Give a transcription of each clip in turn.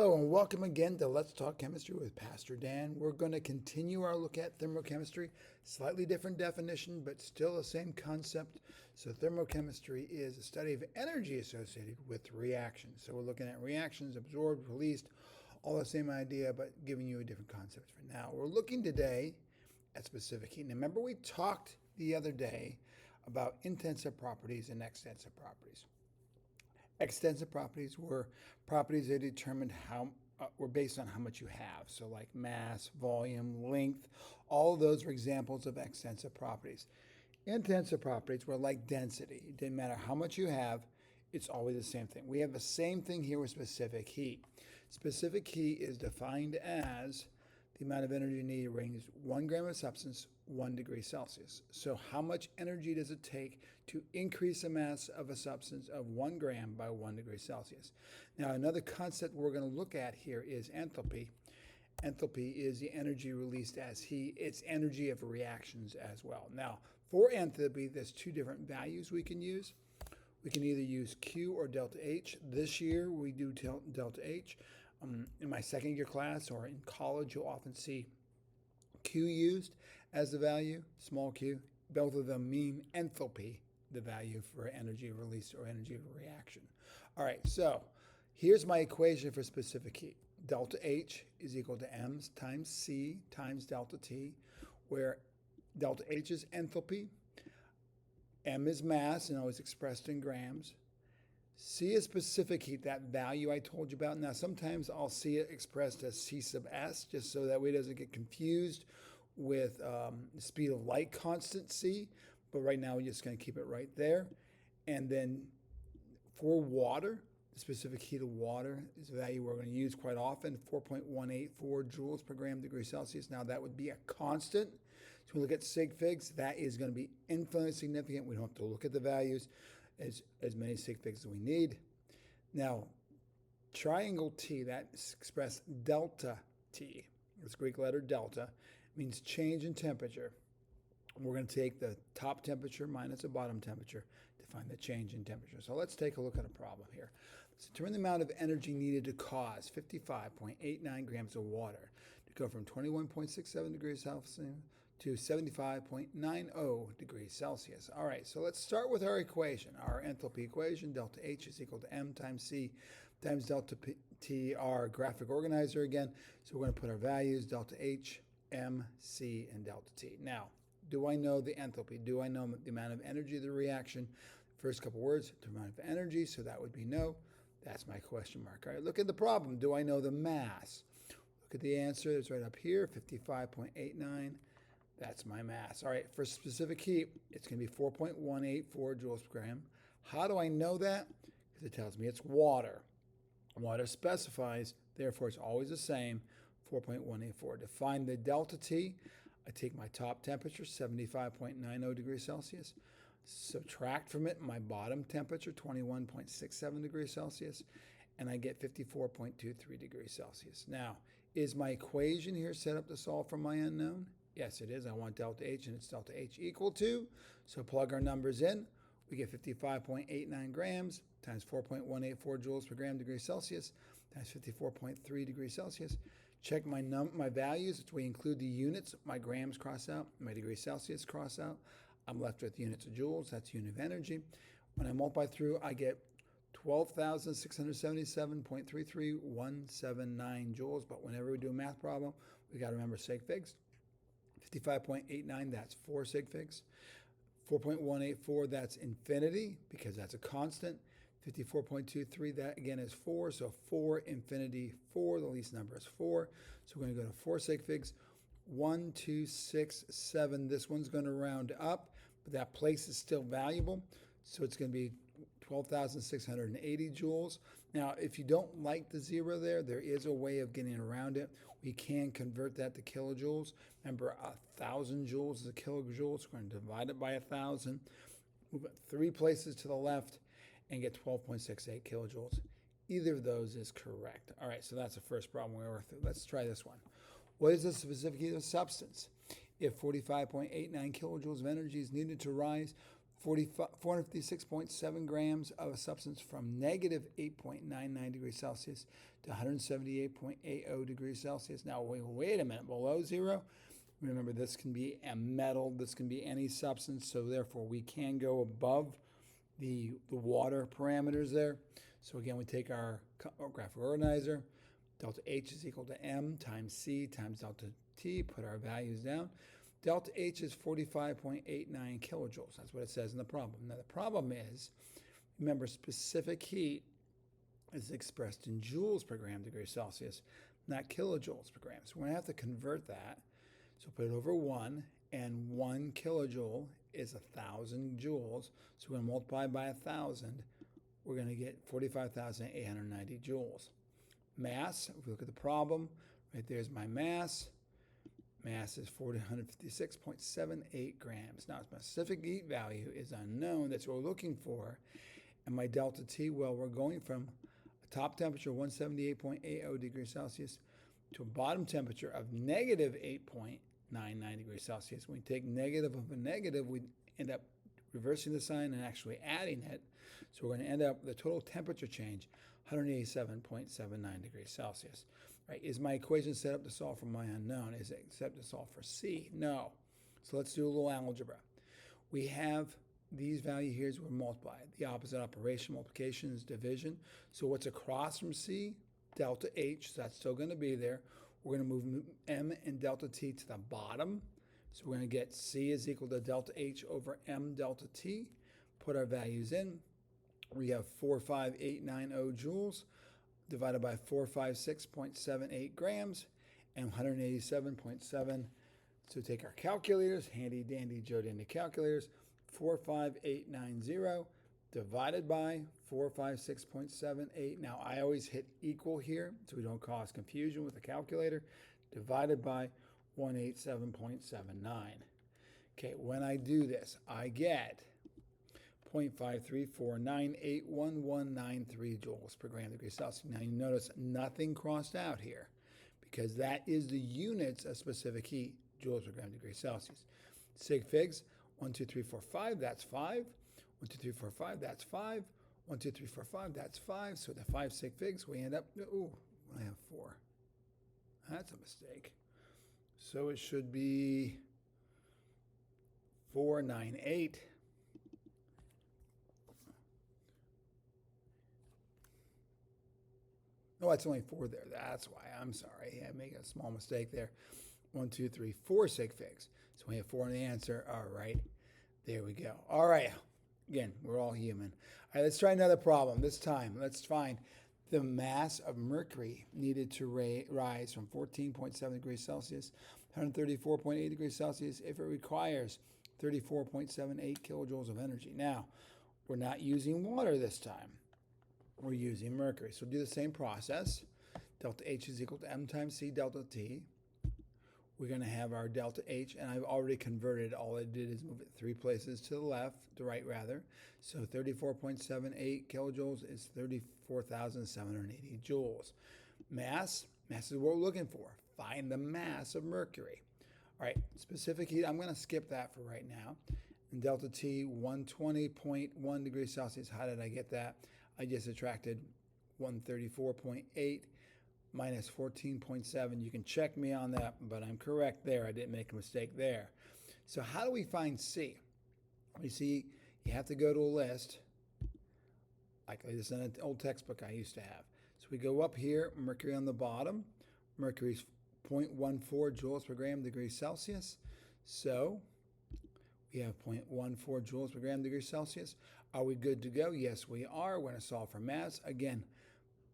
Hello and welcome again to Let's Talk Chemistry with Pastor Dan. We're going to continue our look at thermochemistry, slightly different definition, but still the same concept. So thermochemistry is a study of energy associated with reactions. So we're looking at reactions, absorbed, released, all the same idea, but giving you a different concept for now. We're looking today at specific heat. Now remember we talked the other day about intensive properties and extensive properties. Extensive properties were properties that determined were based on how much you have. So like mass, volume, length, all of those were examples of extensive properties. Intensive properties were like density. It didn't matter how much you have, it's always the same thing. We have the same thing here with specific heat. Specific heat is defined as the amount of energy needed ranges 1 gram of substance, 1 degree Celsius. So how much energy does it take to increase the mass of a substance of 1 gram by 1 degree Celsius? Now, another concept we're going to look at here is enthalpy. Enthalpy is the energy released as heat. It's energy of reactions as well. Now, for enthalpy, there's two different values we can use. We can either use Q or delta H. This year, we do delta H. In my second year class or in college, you'll often see Q used as the value, small q. Both of them mean enthalpy, the value for energy released or energy of reaction. All right, so here's my equation for specific heat. Delta H is equal to M times C times delta T, where delta H is enthalpy, M is mass and always expressed in grams. C is specific heat, that value I told you about. Now, sometimes I'll see it expressed as C sub S, just so that way it doesn't get confused with the speed of light constant C. But right now, we're just going to keep it right there. And then for water, the specific heat of water is a value we're going to use quite often, 4.184 joules per gram degree Celsius. Now, that would be a constant. So when we look at sig figs, that is going to be infinitely significant. We don't have to look at the values. As many sig figs as we need. Now, triangle T, that's expressed delta T. This Greek letter delta means change in temperature. We're going to take the top temperature minus the bottom temperature to find the change in temperature. So let's take a look at a problem here. Let's determine the amount of energy needed to cause 55.89 grams of water to go from 21.67 degrees Celsius to 75.90 degrees Celsius. All right, so let's start with our equation. Our enthalpy equation, delta H is equal to M times C times delta T, our graphic organizer again. So we're going to put our values, delta H, M, C, and delta T. Now, do I know the enthalpy? Do I know the amount of energy of the reaction? First couple words, the amount of energy, so that would be no. That's my question mark. All right, look at the problem. Do I know the mass? Look at the answer. It's right up here, 55.89. That's my mass. All right, for specific heat, it's going to be 4.184 joules per gram. How do I know that? Because it tells me it's water. Water specifies, therefore it's always the same, 4.184. To find the delta T, I take my top temperature, 75.90 degrees Celsius, subtract from it my bottom temperature, 21.67 degrees Celsius, and I get 54.23 degrees Celsius. Now, is my equation here set up to solve for my unknown? Yes, it is. I want delta H, and it's delta H equal to, so plug our numbers in. We get 55.89 grams times 4.184 joules per gram degree Celsius times 54.3 degrees Celsius. Check my values, which we include the units. My grams cross out, my degrees Celsius cross out. I'm left with units of joules. That's unit of energy. When I multiply through, I get 12,677.33179 joules. But whenever we do a math problem, we got to remember sig figs. 55.89, that's 4 sig figs. 4.184, that's infinity because that's a constant. 54.23, that again is 4, so 4 infinity 4, the least number is 4. So we're going to go to 4 sig figs. 1, 2, 6, 7. This one's going to round up, but that place is still valuable. So it's going to be 12,680 joules. Now, if you don't like the zero there is a way of getting around it. We can convert that to kilojoules. Remember, 1,000 joules is a kilojoule, so we're going to divide it by 1,000. Move it 3 places to the left and get 12.68 kilojoules. Either of those is correct. All right, so that's the first problem we worked through. Let's try this one. What is the specific heat of a substance? If 45.89 kilojoules of energy is needed to rise 456.7 grams of a substance from negative 8.99 degrees Celsius to 178.80 degrees Celsius. Now, wait a minute, below zero, remember this can be a metal, this can be any substance, so therefore we can go above the water parameters there. So again, we take our graphical organizer, delta H is equal to M times C times delta T, put our values down. Delta H is 45.89 kilojoules. That's what it says in the problem. Now the problem is, remember, specific heat is expressed in joules per gram degree Celsius, not kilojoules per gram. So we're going to have to convert that. So put it over 1, and 1 kilojoule is 1,000 joules. So we're going to multiply by 1,000. We're going to get 45,890 joules. Mass, if we look at the problem, right there's my mass. Mass is 456.78 grams. Now, specific heat value is unknown. That's what we're looking for. And my delta T, well, we're going from a top temperature of 178.80 degrees Celsius to a bottom temperature of negative 8.99 degrees Celsius. When we take negative of a negative, we end up reversing the sign and actually adding it. So we're going to end up with a total temperature change, 187.79 degrees Celsius. Right? Is my equation set up to solve for my unknown? Is it set up to solve for C? No. So let's do a little algebra. We have these values here we're multiplied. The opposite operation, multiplication, is division. So what's across from C? Delta H, so that's still going to be there. We're going to move M and delta T to the bottom. So we're going to get C is equal to delta H over M delta T. Put our values in. We have 45890 joules divided by 456.78 grams and 187.7. So take our calculators, handy dandy Joe dandy calculators, 45890 divided by 456.78. Now I always hit equal here so we don't cause confusion with the calculator, divided by 187.79. Okay, when I do this, I get 0.534981193 joules per gram degree Celsius. Now you notice nothing crossed out here because that is the units of specific heat, joules per gram degree Celsius. Sig figs, 1, 2, 3, 4, 5, that's 5. 1, 2, 3, 4, 5, that's 5. 1, 2, 3, 4, 5, that's 5. So the 5 sig figs, we end up, I have 4. That's a mistake. So it should be 498. Oh, it's only 4 there. That's why. I'm sorry. I made a small mistake there. 1, 2, 3, 4 sig figs. So we have 4 in the answer. All right. There we go. All right. Again, we're all human. All right, let's try another problem. This time, let's find the mass of mercury needed to rise from 14.7 degrees Celsius, 134.8 degrees Celsius if it requires 34.78 kilojoules of energy. Now, we're not using water this time. We're using mercury. So do the same process. Delta H is equal to M times C delta T. We're going to have our delta H, and I've already converted. All I did is move it 3 places to the left, to right rather. So 34.78 kilojoules is 34,780 joules. Mass is what we're looking for. Find the mass of mercury. All right, specific heat, I'm going to skip that for right now. And delta T, 120.1 degrees Celsius. How did I get that? I just subtracted 134.8 minus 14.7. You can check me on that, but I'm correct there. I didn't make a mistake there. So how do we find C? You see, you have to go to a list. Like this in an old textbook I used to have. So we go up here, mercury on the bottom. Mercury's 0.14 joules per gram degree Celsius. So we have 0.14 joules per gram degree Celsius. Are we good to go? Yes, we are. We're going to solve for mass. Again,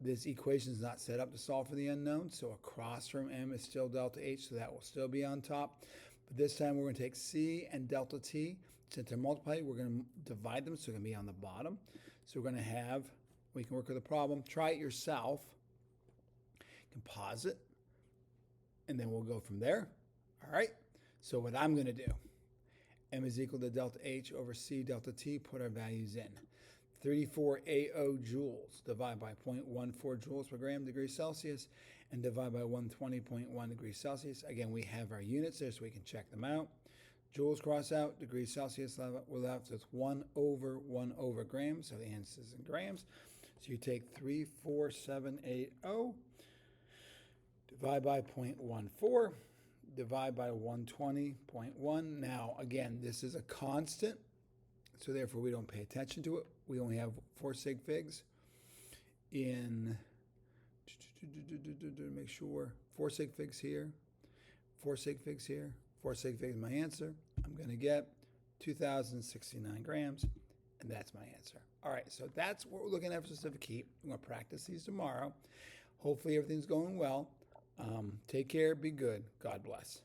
this equation is not set up to solve for the unknown, so across from M is still delta H, so that will still be on top. But this time we're going to take C and delta T. Since they're multiplied, we're going to divide them, so they're going to be on the bottom. So we're going to have, we can work with the problem. Try it yourself. You can pause it, and then we'll go from there. All right? So what I'm going to do, M is equal to delta H over C delta T, put our values in. 3480 joules, divide by 0.14 joules per gram degree Celsius, and divide by 120.1 degrees Celsius. Again, we have our units there so we can check them out. Joules cross out, degrees Celsius, we're left with 1/1 grams, so the answer is in grams. So you take 34780, divide by 0.14, divide by 120.1. Now, again, this is a constant, so therefore we don't pay attention to it. We only have 4 sig figs in, make sure, 4 sig figs here, 4 sig figs here, 4 sig figs is my answer. I'm going to get 2,069 grams, and that's my answer. All right, so that's what we're looking at for specific heat. I'm going to practice these tomorrow. Hopefully everything's going well. Take care, be good. God bless.